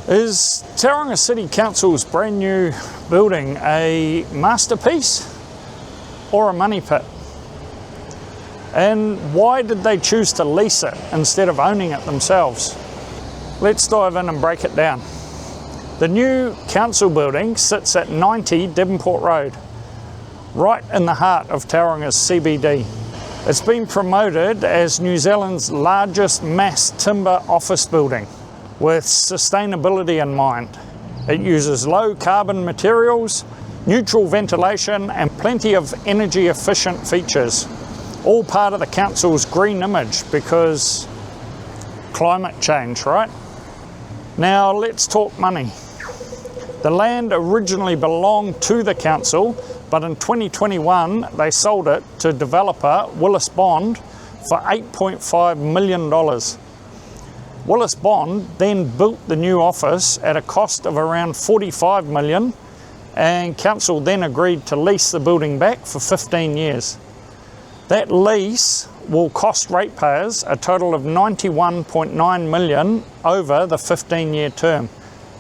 Is Tauranga City Council's brand new building a masterpiece or a money pit? And why did they choose to lease it instead of owning it themselves? Let's dive in and break it down. The new council building sits at 90 Devonport Road, right in the heart of Tauranga's CBD. It's been promoted as New Zealand's largest mass timber office building with sustainability in mind. It uses low carbon materials, neutral ventilation and plenty of energy efficient features. All part of the council's green image because climate change, right? Now let's talk money. The land originally belonged to the council, but in 2021 they sold it to developer Willis Bond for $8.5 million. Willis Bond then built the new office at a cost of around $45 million, and council then agreed to lease the building back for 15 years. That lease will cost ratepayers a total of $91.9 million over the 15-year term.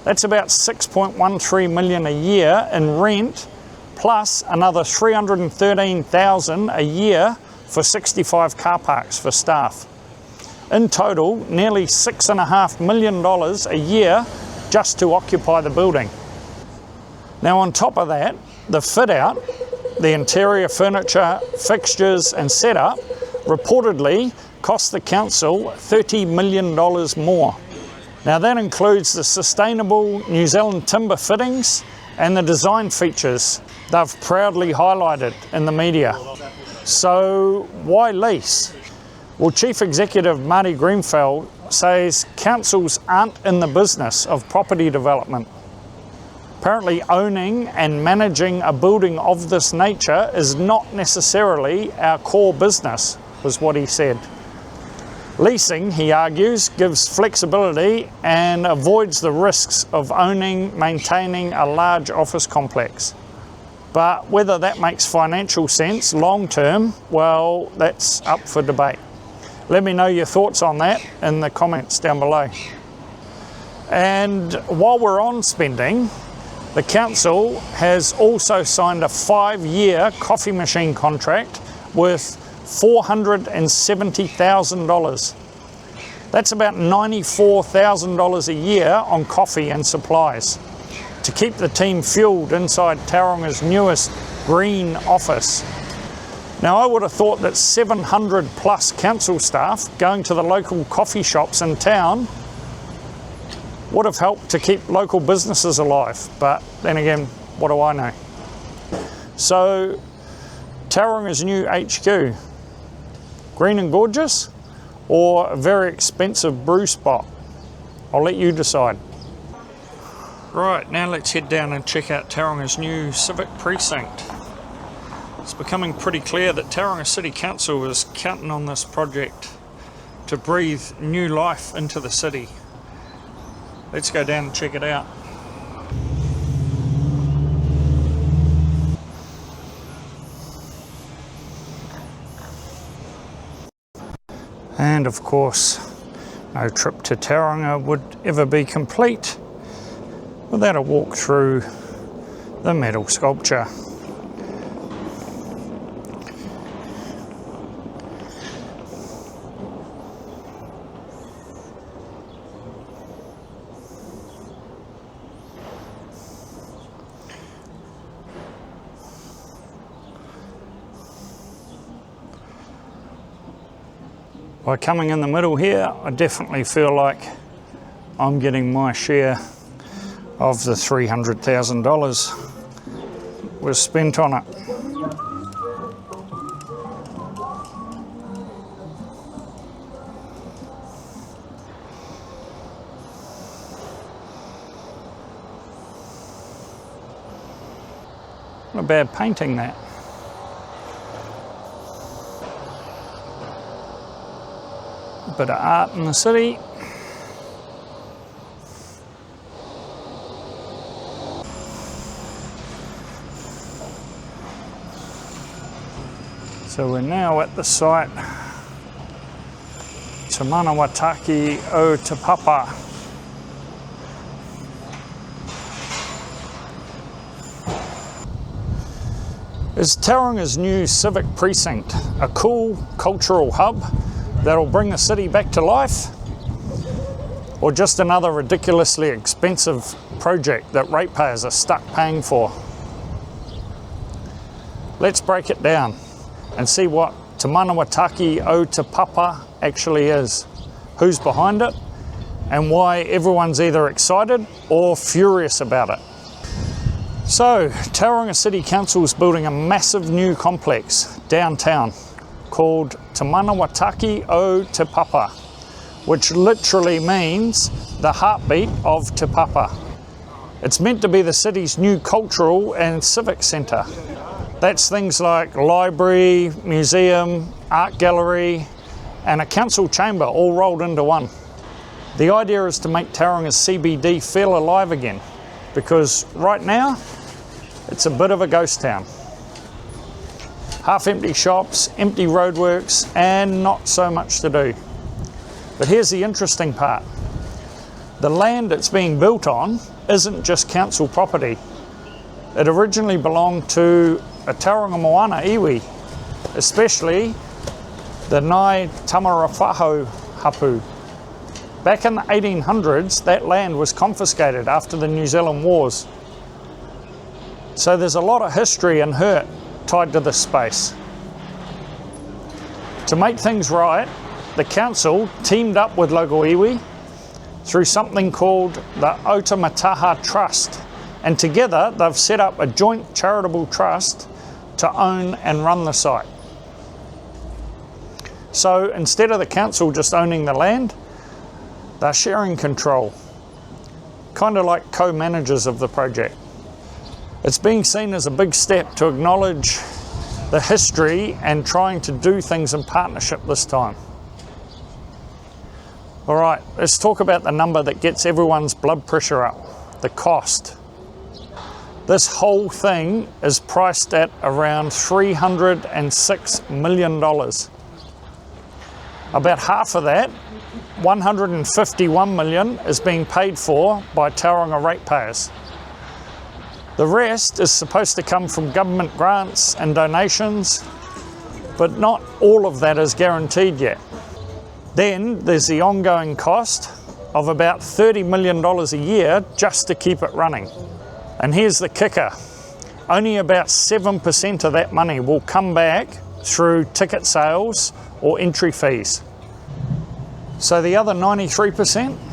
That's about $6.13 million a year in rent, plus another $313,000 a year for 65 car parks for staff. In total, nearly $6.5 million a year just to occupy the building. Now on top of that, the fit out, the interior furniture, fixtures and setup reportedly cost the council $30 million more. Now that includes the sustainable New Zealand timber fittings and the design features they've proudly highlighted in the media. So why lease? Well, Chief Executive Marty Greenfeld says councils aren't in the business of property development. Apparently owning and managing a building of this nature is not necessarily our core business, was what he said. Leasing, he argues, gives flexibility and avoids the risks of owning, maintaining a large office complex. But whether that makes financial sense long term, well, that's up for debate. Let me know your thoughts on that in the comments down below. And while we're on spending, the council has also signed a 5-year coffee machine contract worth $470,000. That's about $94,000 a year on coffee and supplies to keep the team fueled inside Tauranga's newest green office. Now I would have thought that 700 plus council staff going to the local coffee shops in town would have helped to keep local businesses alive, but then again, what do I know? So Tauranga's new HQ, green and gorgeous or a very expensive brew spot? I'll let you decide. Right, now let's head down and check out Tauranga's new civic precinct. It's becoming pretty clear that Tauranga City Council is counting on this project to breathe new life into the city. Let's go down and check it out. And of course, no trip to Tauranga would ever be complete without a walk through the metal sculpture. By coming in the middle here, I definitely feel like I'm getting my share of the $300,000 was spent on it. Not a bad painting, that. A bit of art in the city. So we're now at the site Te Manawataki o Te Papa. Is Tauranga's new civic precinct a cool cultural hub that'll bring the city back to life? Or just another ridiculously expensive project that ratepayers are stuck paying for? Let's break it down and see what Te Manawataki o Te Papa actually is, who's behind it, and why everyone's either excited or furious about it. So, Tauranga City Councils building a massive new complex downtown called Te Manawataki o Te Papa, which literally means the heartbeat of Te Papa. It's meant to be the city's new cultural and civic centre. That's things like library, museum, art gallery, and a council chamber all rolled into one. The idea is to make Tauranga's CBD feel alive again, because right now, it's a bit of a ghost town. Half-empty shops, empty roadworks, and not so much to do. But here's the interesting part. The land it's being built on isn't just council property. It originally belonged to a Tauranga moana iwi, especially the Nai Tamarawaho hapu. Back in the 1800s, that land was confiscated after the New Zealand Wars. So there's a lot of history and hurt tied to this space. To make things right, the council teamed up with local iwi through something called the Otamataha Trust, and together they've set up a joint charitable trust to own and run the site. So instead of the council just owning the land, they're sharing control, kind of like co-managers of the project. It's being seen as a big step to acknowledge the history and trying to do things in partnership this time. All right, let's talk about the number that gets everyone's blood pressure up, the cost. This whole thing is priced at around $306 million. About half of that, $151 million, is being paid for by Tauranga ratepayers. The rest is supposed to come from government grants and donations, but not all of that is guaranteed yet. Then there's the ongoing cost of about $30 million a year just to keep it running. And here's the kicker. Only about 7% of that money will come back through ticket sales or entry fees. So the other 93%,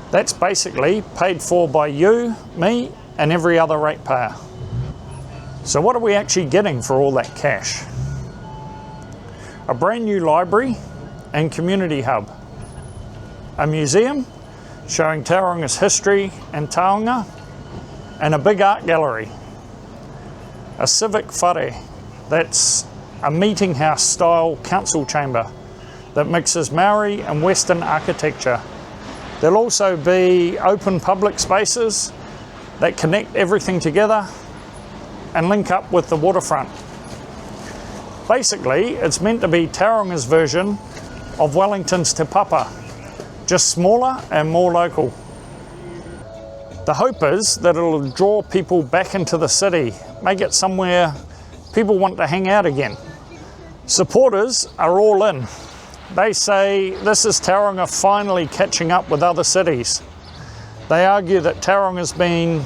that's basically paid for by you, me, and every other ratepayer. So what are we actually getting for all that cash? A brand new library and community hub, a museum showing Tauranga's history and taonga, and a big art gallery, a civic whare, that's a meeting house style council chamber that mixes Maori and Western architecture. There'll also be open public spaces that connect everything together and link up with the waterfront. Basically, it's meant to be Tauranga's version of Wellington's Te Papa, just smaller and more local. The hope is that it'll draw people back into the city, make it somewhere people want to hang out again. Supporters are all in. They say this is Tauranga finally catching up with other cities. They argue that Tauranga's been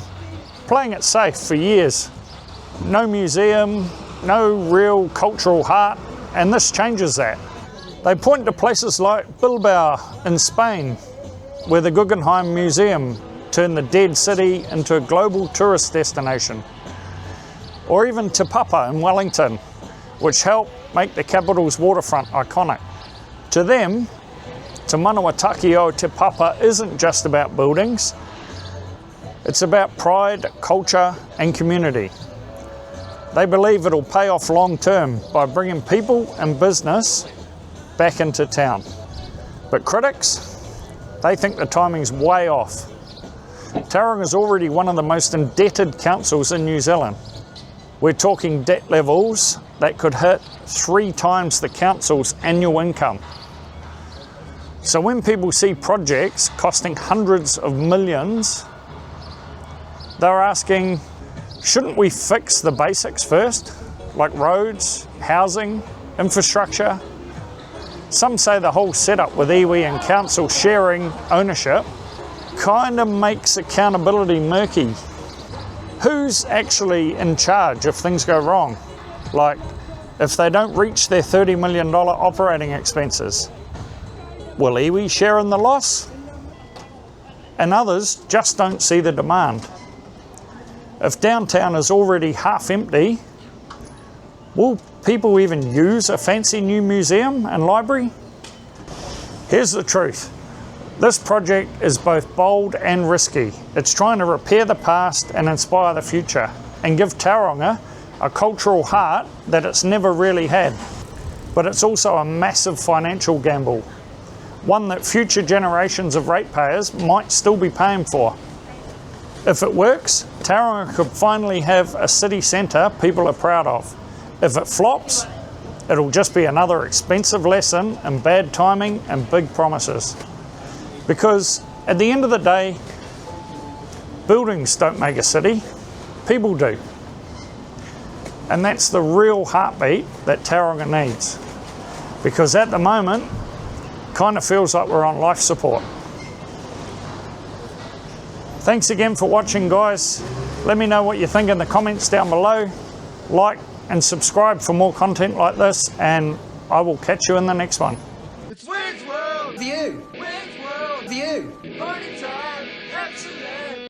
playing it safe for years. No museum, no real cultural heart, and this changes that. They point to places like Bilbao in Spain, where the Guggenheim Museum turned the dead city into a global tourist destination. Or even Te Papa in Wellington, which helped make the capital's waterfront iconic. To them, Te Manawataki o Te Papa isn't just about buildings, it's about pride, culture and community. They believe it'll pay off long term by bringing people and business back into town. But critics, they think the timing's way off. Tauranga is already one of the most indebted councils in New Zealand. We're talking debt levels that could hit 3 times the council's annual income. So when people see projects costing hundreds of millions, they're asking, Shouldn't we fix the basics first, like roads, housing, infrastructure? Some say the whole setup with iwi and council sharing ownership kind of makes accountability murky. Who's actually in charge if things go wrong? Like, if they don't reach their $30 million operating expenses, will iwi share in the loss? And others just don't see the demand. If downtown is already half empty, will people even use a fancy new museum and library? Here's the truth. This project is both bold and risky. It's trying to repair the past and inspire the future, and give Tauranga a cultural heart that it's never really had. But it's also a massive financial gamble, one that future generations of ratepayers might still be paying for. If it works, Tauranga could finally have a city centre people are proud of. If it flops, it'll just be another expensive lesson in bad timing and big promises. Because at the end of the day, buildings don't make a city, people do. And that's the real heartbeat that Tauranga needs. Because at the moment, kind of feels like we're on life support. Thanks again for watching, guys. Let me know what you think in the comments down below. Like and subscribe for more content like this, and I will catch you in the next one. It's Where's World View. Where's World View.